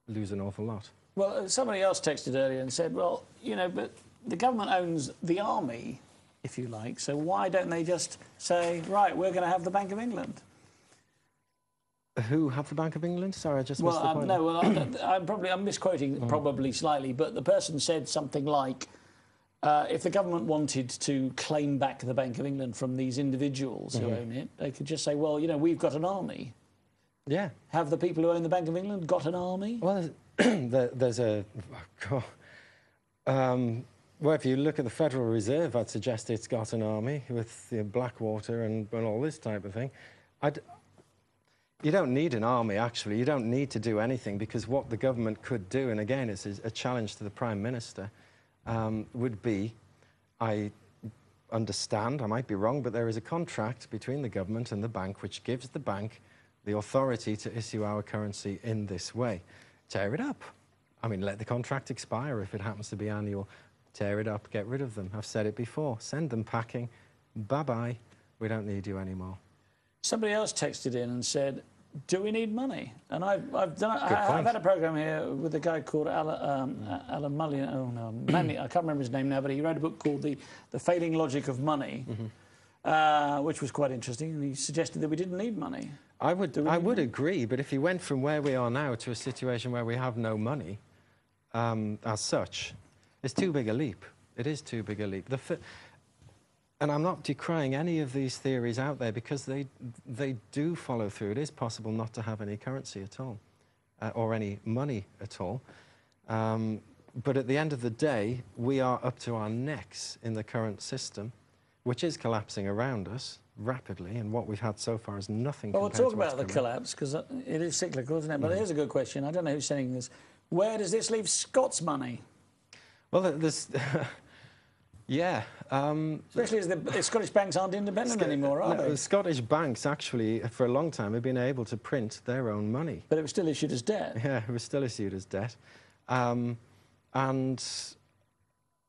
lose an awful lot. Well, somebody else texted earlier and said, well, you know, but the government owns the army, if you like, so why don't they just say, right, we're going to have the Bank of England? Who have the Bank of England? Sorry, I just missed the point. No, well, I'm misquoting probably slightly, but the person said something like, if the government wanted to claim back the Bank of England from these individuals who own it, they could just say, well, you know, we've got an army. Yeah. Have the people who own the Bank of England got an army? Well, there's a... well, if you look at the Federal Reserve, I'd suggest it's got an army with Blackwater and all this type of thing. You don't need an army, actually. You don't need to do anything, because what the government could do, and again, it's a challenge to the Prime Minister, would be, I understand, I might be wrong, but there is a contract between the government and the bank which gives the bank the authority to issue our currency in this way. Tear it up. I mean, let the contract expire if it happens to be annual. Tear it up, get rid of them. I've said it before. Send them packing. Bye-bye. We don't need you anymore. Somebody else texted in and said, do we need money? And I've had a programme here with a guy called Alan Mullion. Oh, no, Manny, I can't remember his name now, but he wrote a book called The Failing Logic of Money, which was quite interesting, and he suggested that we didn't need money. I would agree, but if you went from where we are now to a situation where we have no money, as such, it's too big a leap. It is too big a leap. And I'm not decrying any of these theories out there, because they do follow through. It is possible not to have any currency at all, or any money at all. But at the end of the day, we are up to our necks in the current system, which is collapsing around us rapidly, and what we've had so far is nothing. Well, we'll talk about the collapse, because it is cyclical, isn't it? But here's a good question. I don't know who's saying this. Where does this leave Scott's money? Well, there's... Yeah. Especially as the Scottish banks aren't independent anymore, are they? The Scottish banks, actually, for a long time, have been able to print their own money. But it was still issued as debt. Yeah, it was still issued as debt. And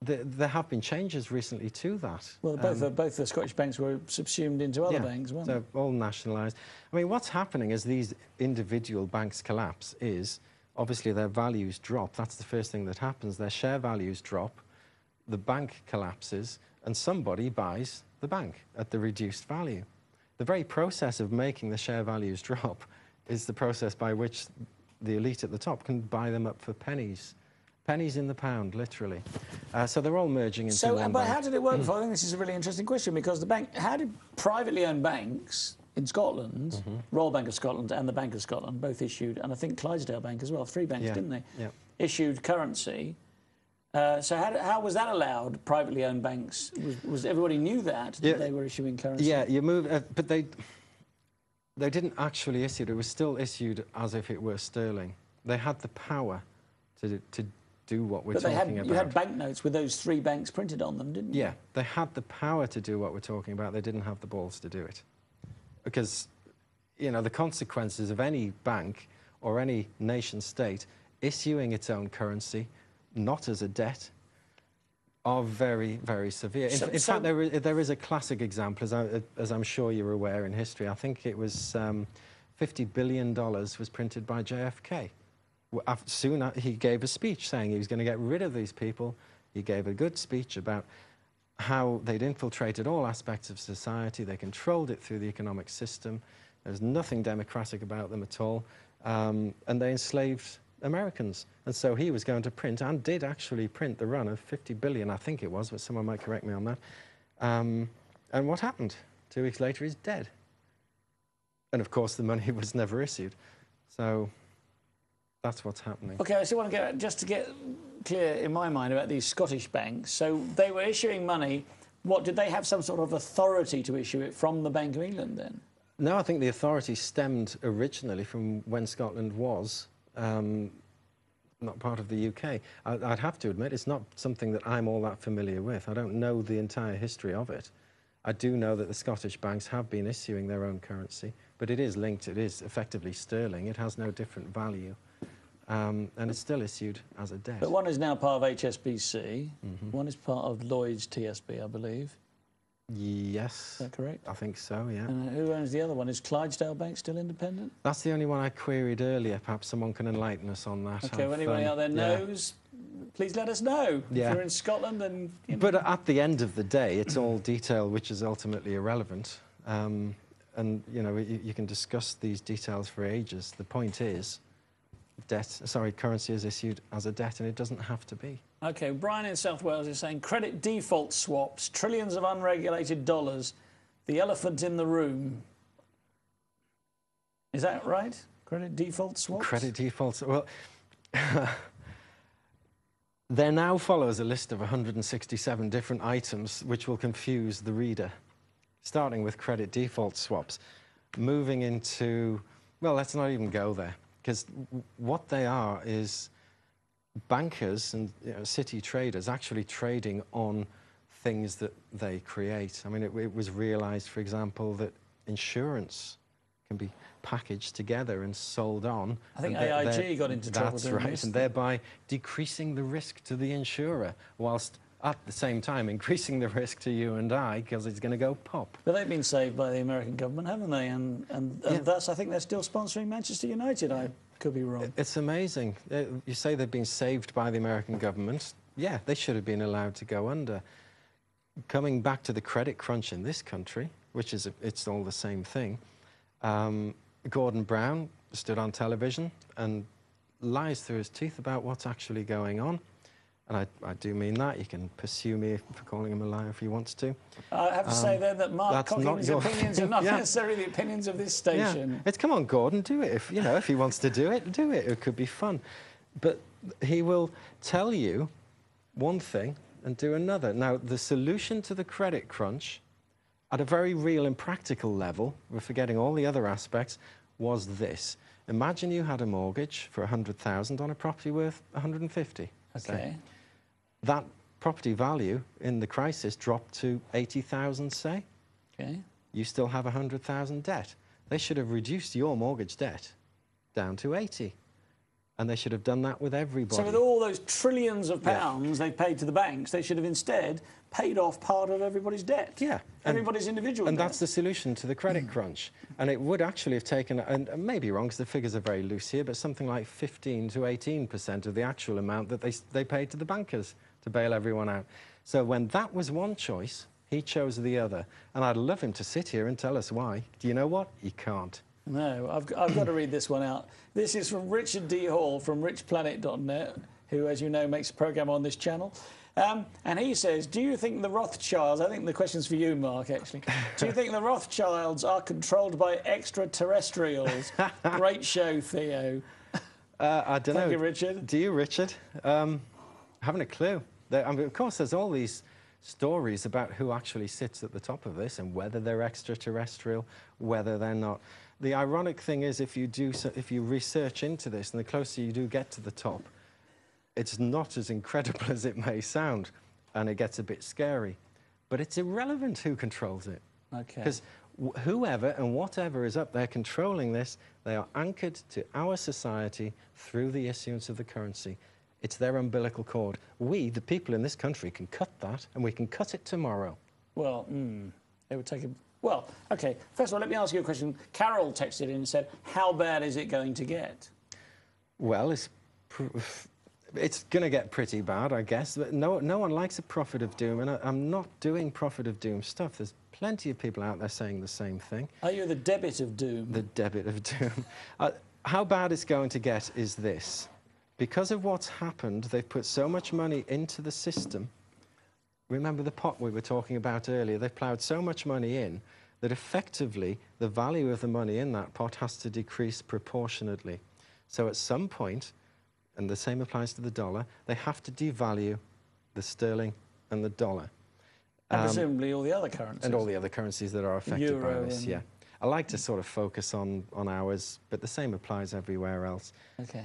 there have been changes recently to that. Well, both the Scottish banks were subsumed into other banks, weren't they? They're all nationalised. I mean, what's happening as these individual banks collapse is, obviously, their values drop. That's the first thing that happens. Their share values drop. The bank collapses, and somebody buys the bank at the reduced value. The very process of making the share values drop is the process by which the elite at the top can buy them up for pennies. Pennies in the pound, literally. So they're all merging into one bank. But how did it work before? I think this is a really interesting question, because the bank... How did privately owned banks in Scotland, Royal Bank of Scotland and the Bank of Scotland, both issued, and I think Clydesdale Bank as well, 3 banks, didn't they? Yeah. Issued currency. So how was that allowed, privately owned banks? Was everybody knew that they were issuing currency? Yeah, but they didn't actually issue it. It was still issued as if it were sterling. They had the power to do what we're talking about. You had banknotes with those 3 banks printed on them, didn't you? Yeah, they had the power to do what we're talking about. They didn't have the balls to do it. Because, you know, the consequences of any bank or any nation state issuing its own currency, not as a debt, are very, very severe. In fact, there is a classic example, as I'm sure you're aware in history. I think it was $50 billion was printed by JFK. Soon he gave a speech saying he was going to get rid of these people. He gave a good speech about how they'd infiltrated all aspects of society. They controlled it through the economic system. There's nothing democratic about them at all. And they enslaved Americans. And so he was going to print, and did actually print, the run of 50 billion, I think it was, but someone might correct me on that. And what happened? 2 weeks later, he's dead. And of course, the money was never issued. So that's what's happening. OK, I still want to get, just to get clear in my mind about these Scottish banks. So they were issuing money. What, did they have some sort of authority to issue it from the Bank of England then? No, I think the authority stemmed originally from when Scotland was not part of the UK. I'd have to admit, it's not something that I'm all that familiar with. I don't know the entire history of it. I do know that the Scottish banks have been issuing their own currency, but it is linked, it is effectively sterling. It has no different value, and it's still issued as a debt. But one is now part of HSBC, one is part of Lloyd's TSB, I believe. Yes. Is that correct? I think so, yeah. And who owns the other one? Is Clydesdale Bank still independent? That's the only one I queried earlier. Perhaps someone can enlighten us on that. Okay, well, anybody out there knows, please let us know. If you're in Scotland and... You know. But at the end of the day, it's all detail which is ultimately irrelevant. And, you know, you can discuss these details for ages. The point is, currency is issued as a debt, and it doesn't have to be. Okay, Brian in South Wales is saying credit default swaps, trillions of unregulated dollars, the elephant in the room. Is that right? Credit default swaps? Credit defaults. Well, there now follows a list of 167 different items which will confuse the reader, starting with credit default swaps, moving into, well, let's not even go there, because what they are is bankers and city traders actually trading on things that they create. I mean, it was realized, for example, that insurance can be packaged together and sold on. I think AIG got into trouble. That's right, and thereby decreasing the risk to the insurer, whilst at the same time increasing the risk to you and I, because it's going to go pop. But they've been saved by the American government, haven't they? And thus, I think they're still sponsoring Manchester United. I could be wrong. It's amazing. You say they've been saved by the American government. Yeah, they should have been allowed to go under. Coming back to the credit crunch in this country, which is, it's all the same thing, Gordon Brown stood on television and lies through his teeth about what's actually going on. And I do mean that. You can pursue me for calling him a liar if he wants to. I have to say then that Mark Cockingham's opinions are not necessarily the opinions of this station. Yeah. It's, come on, Gordon, do it. If he wants to do it, do it. It could be fun. But he will tell you one thing and do another. Now, the solution to the credit crunch, at a very real and practical level, we're forgetting all the other aspects, was this. Imagine you had a mortgage for 100,000 on a property worth 150. Okay. That property value in the crisis dropped to 80,000, say. Okay. You still have 100,000 debt. They should have reduced your mortgage debt down to 80. And they should have done that with everybody. So with all those trillions of pounds they've paid to the banks, they should have instead paid off part of everybody's debt. Yeah. Everybody's individual And debt. that's the solution to the credit crunch. And it would actually have taken, and I may be wrong because the figures are very loose here, but something like 15 to 18% of the actual amount that they paid to the bankers to bail everyone out. So when that was one choice, he chose the other. And I'd love him to sit here and tell us why. Do you know what? He can't. No, I've got to read this one out. This is from Richard D. Hall from richplanet.net, who, as you know, makes a programme on this channel. And he says, do you think the Rothschilds, I think the question's for you, Mark, actually. Do you think the Rothschilds are controlled by extraterrestrials? Great show, Theo. I don't know. Thank you, Richard. Do you, Richard? Haven't a clue. I mean, of course, there's all these stories about who actually sits at the top of this and whether they're extraterrestrial, whether they're not. The ironic thing is, if you research into this, and the closer you do get to the top, it's not as incredible as it may sound, and it gets a bit scary. But it's irrelevant who controls it. Okay. Because whoever and whatever is up there controlling this, they are anchored to our society through the issuance of the currency. It's their umbilical cord. We, the people in this country, can cut that, and we can cut it tomorrow. Well, it would take a... Well, OK, first of all, let me ask you a question. Carol texted in and said, how bad is it going to get? Well, it's going to get pretty bad, I guess. But no one likes a prophet of doom, and I'm not doing prophet of doom stuff. There's plenty of people out there saying the same thing. Are you the debit of doom? The debit of doom. How bad it's going to get is this. Because of what's happened, they've put so much money into the system. Remember the pot we were talking about earlier? They've ploughed so much money in that effectively the value of the money in that pot has to decrease proportionately. So at some point, and the same applies to the dollar, they have to devalue the sterling and the dollar. And presumably all the other currencies. And all the other currencies that are affected by this, yeah. I like to sort of focus on ours, but the same applies everywhere else. Okay.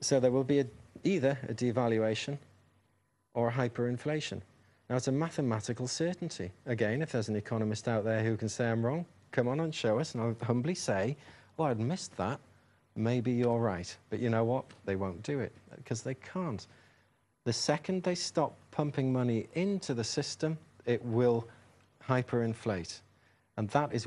So there will be either a devaluation or a hyperinflation. Now, it's a mathematical certainty. Again, if there's an economist out there who can say I'm wrong, come on and show us, and I'll humbly say, oh, I'd missed that. Maybe you're right. But you know what? They won't do it, because they can't. The second they stop pumping money into the system, it will hyperinflate. And that is